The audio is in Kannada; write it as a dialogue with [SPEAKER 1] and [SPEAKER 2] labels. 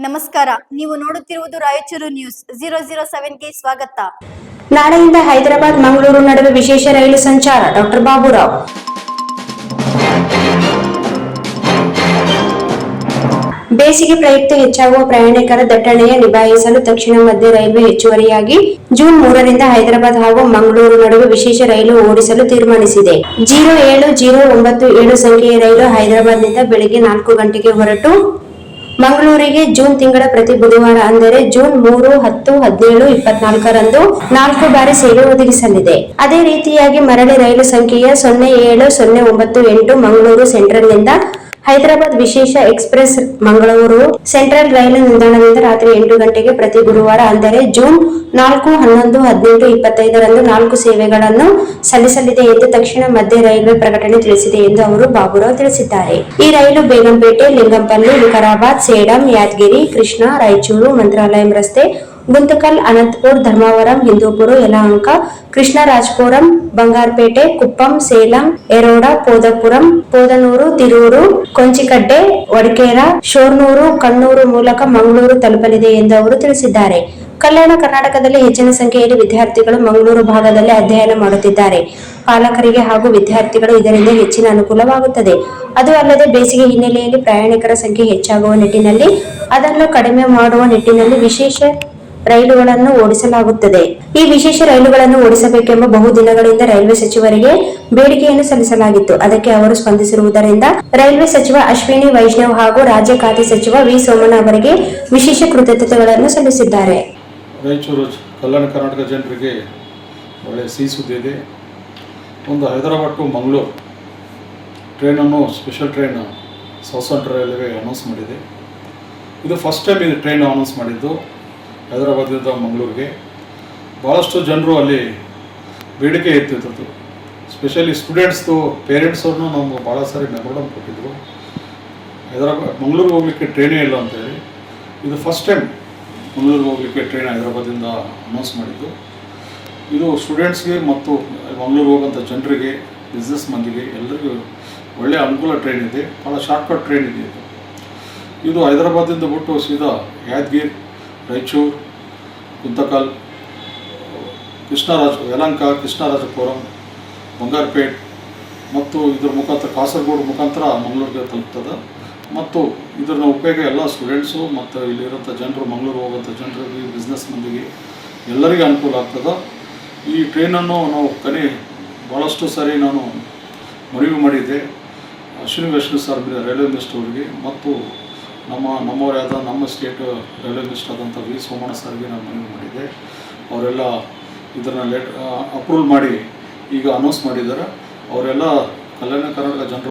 [SPEAKER 1] ನಮಸ್ಕಾರ, ನೀವು ನೋಡುತ್ತಿರುವುದು ರಾಯಚೂರು ನ್ಯೂಸ್ 007ಗೆ ಸ್ವಾಗತ.
[SPEAKER 2] ನಾಳೆಯಿಂದ ಹೈದರಾಬಾದ್ ಮಂಗಳೂರು ನಡುವೆ ವಿಶೇಷ ರೈಲು ಸಂಚಾರ. ಡಾಕ್ಟರ್ ಬಾಬುರಾವ್. ಬೇಸಿಗೆ ಪ್ರಯುಕ್ತ ಹೆಚ್ಚಾಗುವ ಪ್ರಯಾಣಿಕರ ದಟ್ಟಣೆಯ ನಿಭಾಯಿಸಲು ದಕ್ಷಿಣ ಮಧ್ಯ ರೈಲ್ವೆ ಹೆಚ್ಚುವರಿಯಾಗಿ ಜೂನ್ 3ರಿಂದ ಹೈದರಾಬಾದ್ ಹಾಗೂ ಮಂಗಳೂರು ನಡುವೆ ವಿಶೇಷ ರೈಲು ಓಡಿಸಲು ತೀರ್ಮಾನಿಸಿದೆ. 07097 ಸಂಖ್ಯೆಯ ರೈಲು ಹೈದರಾಬಾದ್ನಿಂದ ಬೆಳಗ್ಗೆ 4 ಗಂಟೆಗೆ ಹೊರಟು ಮಂಗಳೂರಿಗೆ ಜೂನ್ ತಿಂಗಳ ಪ್ರತಿ ಬುಧವಾರ ಅಂದರೆ ಜೂನ್ 3, 10, 17, 24ರಂದು 4 ಬಾರಿ ಸೇವೆ ಒದಗಿಸಲಿದೆ. ಅದೇ ರೀತಿಯಾಗಿ ಮರಳಿ ರೈಲು ಸಂಖ್ಯೆಯ 07098 ಮಂಗಳೂರು ಸೆಂಟ್ರಲ್ನಿಂದ ಹೈದರಾಬಾದ್ ವಿಶೇಷ ಎಕ್ಸ್ಪ್ರೆಸ್ ಮಂಗಳೂರು ಸೆಂಟ್ರಲ್ ರೈಲು ನಿಲ್ದಾಣದಿಂದ ರಾತ್ರಿ 8 ಗಂಟೆಗೆ ಪ್ರತಿ ಗುರುವಾರ ಅಂದರೆ ಜೂನ್ 4, 11, 18, 25ರಂದು 4 ಸೇವೆಗಳನ್ನು ಸಲ್ಲಿಸಲಿದೆ ಎಂದು ದಕ್ಷಿಣ ಮಧ್ಯ ರೈಲ್ವೆ ಪ್ರಕಟಣೆ ತಿಳಿಸಿದೆ ಎಂದು ಅವರು ಬಾಬುರಾವ್ ತಿಳಿಸಿದ್ದಾರೆ. ಈ ರೈಲು ಬೇಗಂಪೇಟೆ, ಲಿಂಗಂಪಲ್ಲಿ, ವಿಕಾರಾಬಾದ್, ಸೇಡಂ, ಯಾದಗಿರಿ, ಕೃಷ್ಣ, ರಾಯಚೂರು, ಮಂತ್ರಾಲಯಂ ರಸ್ತೆ, ಗುಂತಕಲ್, ಅನಂತಪುರ, ಧರ್ಮಾವರಂ, ಹಿಂದೂಪುರ, ಯಲಹಂಕ, ಕೃಷ್ಣರಾಜಪುರಂ, ಬಂಗಾರಪೇಟೆ, ಕುಪ್ಪಂ, ಸೇಲಂ, ಎರೋಡ, ಪೋದಪುರಂ, ಪೋದನೂರು, ತಿರೂರು, ಕೊಂಚಿಕಡ್ಡೆ, ವಡಕೇರ, ಶೋರ್ನೂರು, ಕಣ್ಣೂರು ಮೂಲಕ ಮಂಗಳೂರು ತಲುಪಲಿದೆ ಎಂದು ಅವರು ತಿಳಿಸಿದ್ದಾರೆ. ಕಲ್ಯಾಣ ಕರ್ನಾಟಕದಲ್ಲಿ ಹೆಚ್ಚಿನ ಸಂಖ್ಯೆಯಲ್ಲಿ ವಿದ್ಯಾರ್ಥಿಗಳು ಮಂಗಳೂರು ಭಾಗದಲ್ಲಿ ಅಧ್ಯಯನ ಮಾಡುತ್ತಿದ್ದಾರೆ. ಪಾಲಕರಿಗೆ ಹಾಗೂ ವಿದ್ಯಾರ್ಥಿಗಳು ಇದರಿಂದ ಹೆಚ್ಚಿನ ಅನುಕೂಲವಾಗುತ್ತದೆ. ಅದು ಅಲ್ಲದೆ ಬೇಸಿಗೆ ಹಿನ್ನೆಲೆಯಲ್ಲಿ ಪ್ರಯಾಣಿಕರ ಸಂಖ್ಯೆ ಹೆಚ್ಚಾಗುವ ನಿಟ್ಟಿನಲ್ಲಿ ಅದನ್ನು ಕಡಿಮೆ ಮಾಡುವ ನಿಟ್ಟಿನಲ್ಲಿ ವಿಶೇಷ ರೈಲುಗಳನ್ನು ಓಡಿಸಲಾಗುತ್ತದೆ. ಈ ವಿಶೇಷ ರೈಲುಗಳನ್ನು ಓಡಿಸಬೇಕೆಂಬ ಬಹುದಿನಗಳಿಂದ ರೈಲ್ವೆ ಸಚಿವರಿಗೆ ಬೇಡಿಕೆಯನ್ನು ಸಲ್ಲಿಸಲಾಗಿತ್ತು. ಅದಕ್ಕೆ ಅವರು ಸ್ಪಂದಿಸಿರುವುದರಿಂದ ರೈಲ್ವೆ ಸಚಿವ ಅಶ್ವಿನಿ ವೈಷ್ಣವ್ ಹಾಗೂ ರಾಜ್ಯ ಖಾತೆ ಸಚಿವ ವಿ ಸೋಮಣ್ಣ ಅವರಿಗೆ ವಿಶೇಷ ಕೃತಜ್ಞತೆಗಳನ್ನು ಸಲ್ಲಿಸಿದ್ದಾರೆ.
[SPEAKER 3] ರಾಯಚೂರು ಕಲ್ಯಾಣ ಕರ್ನಾಟಕ ಜನರಿಗೆ ಒಳ್ಳೆಯ ಸಿಹಿ ಸುದ್ದಿ ಇದೆ. ಒಂದು ಹೈದರಾಬಾದ್ ಟು ಮಂಗಳೂರು ಟ್ರೈನನ್ನು special train south central railway announce ಮಾಡಿದೆ. ಇದು ಫಸ್ಟ್ ಟೈಮ್ ಇದು ಟ್ರೈನ್ ಅನೌನ್ಸ್ ಮಾಡಿದ್ದು ಹೈದರಾಬಾದಿಂದ ಮಂಗಳೂರಿಗೆ. ಭಾಳಷ್ಟು ಜನರು ಅಲ್ಲಿ ಬೇಡಿಕೆ ಇರ್ತಿತ್ತು. ಸ್ಪೆಷಲಿ ಸ್ಟೂಡೆಂಟ್ಸ್ದು ಪೇರೆಂಟ್ಸವ್ರನ್ನೂ ನಮ್ಗೆ ಭಾಳ ಸಾರಿ ಮೆಮೊರಂ ಕೊಟ್ಟಿದ್ದರು. ಮಂಗಳೂರಿಗೆ ಹೋಗಲಿಕ್ಕೆ ಟ್ರೈನೇ ಇಲ್ಲ ಅಂತೇಳಿ. ಇದು ಫಸ್ಟ್ ಟೈಮ್ ಮಂಗಳೂರಿಗೆ ಹೋಗಲಿಕ್ಕೆ ಟ್ರೈನ್ ಹೈದರಾಬಾದಿಂದ ಅನೌನ್ಸ್ ಮಾಡಿದ್ದು. ಇದು ಸ್ಟೂಡೆಂಟ್ಸ್ಗೆ ಮತ್ತು ಮಂಗಳೂರು ಹೋಗೋಂಥ ಜನರಿಗೆ, ಬಿಸ್ನೆಸ್ ಮಂದಿಗೆ ಎಲ್ಲರಿಗೂ ಒಳ್ಳೆಯ ಅನುಕೂಲ ಟ್ರೈನ್ ಇದೆ. ಭಾಳ ಶಾರ್ಟ್ಕಟ್ ಟ್ರೈನ್ ಇದೆ. ಇದು ಹೈದರಾಬಾದಿಂದ ಬಿಟ್ಟು ಸೀದಾ ಯಾದಗಿರಿ, ರಾಯಚೂರು, ಗುಂತಕಲ್, ಯಲಹಂಕ, ಕೃಷ್ಣರಾಜಪುರಂ, ಬಂಗಾರಪೇಟ್ ಮತ್ತು ಇದರ ಮುಖಾಂತರ ಕಾಸರಗೋಡು ಮುಖಾಂತರ ಮಂಗಳೂರಿಗೆ ತಲುಪ್ತದೆ. ಮತ್ತು ಇದರ ಉಪಯೋಗ ಎಲ್ಲ ಸ್ಟೂಡೆಂಟ್ಸು ಮತ್ತು ಇಲ್ಲಿರೋಂಥ ಜನರು, ಮಂಗಳೂರು ಹೋಗೋಂಥ ಜನರಿಗೆ, ಬಿಸ್ನೆಸ್ ಮಂದಿಗೆ ಎಲ್ಲರಿಗೂ ಅನುಕೂಲ ಆಗ್ತದೆ. ಈ ಟ್ರೈನನ್ನು ನಾವು ಭಾಳಷ್ಟು ಸಾರಿ ನಾನು ಮನವಿ ಮಾಡಿದ್ದೆ Ashwini Vaishnav sir, railway minister ಅವರಿಗೆ, ಮತ್ತು ನಮ್ಮವರಾದ ನಮ್ಮ ಸ್ಟೇಟ್ ರೈಲ್ವೆ ಮಿನಿಸ್ಟರ್ ಆದಂಥ ವಿ ಸೋಮಣ್ಣ ಸರ್ಗೆ ನಾನು ಮನವಿ ಮಾಡಿದ್ದೆ. ಅವರೆಲ್ಲ ಇದನ್ನು ಅಪ್ರೂವಲ್ ಮಾಡಿ ಈಗ ಅನೌನ್ಸ್ ಮಾಡಿದ್ದಾರೆ. ಅವರೆಲ್ಲ ಕಲ್ಯಾಣ ಕರ್ನಾಟಕ ಜನರು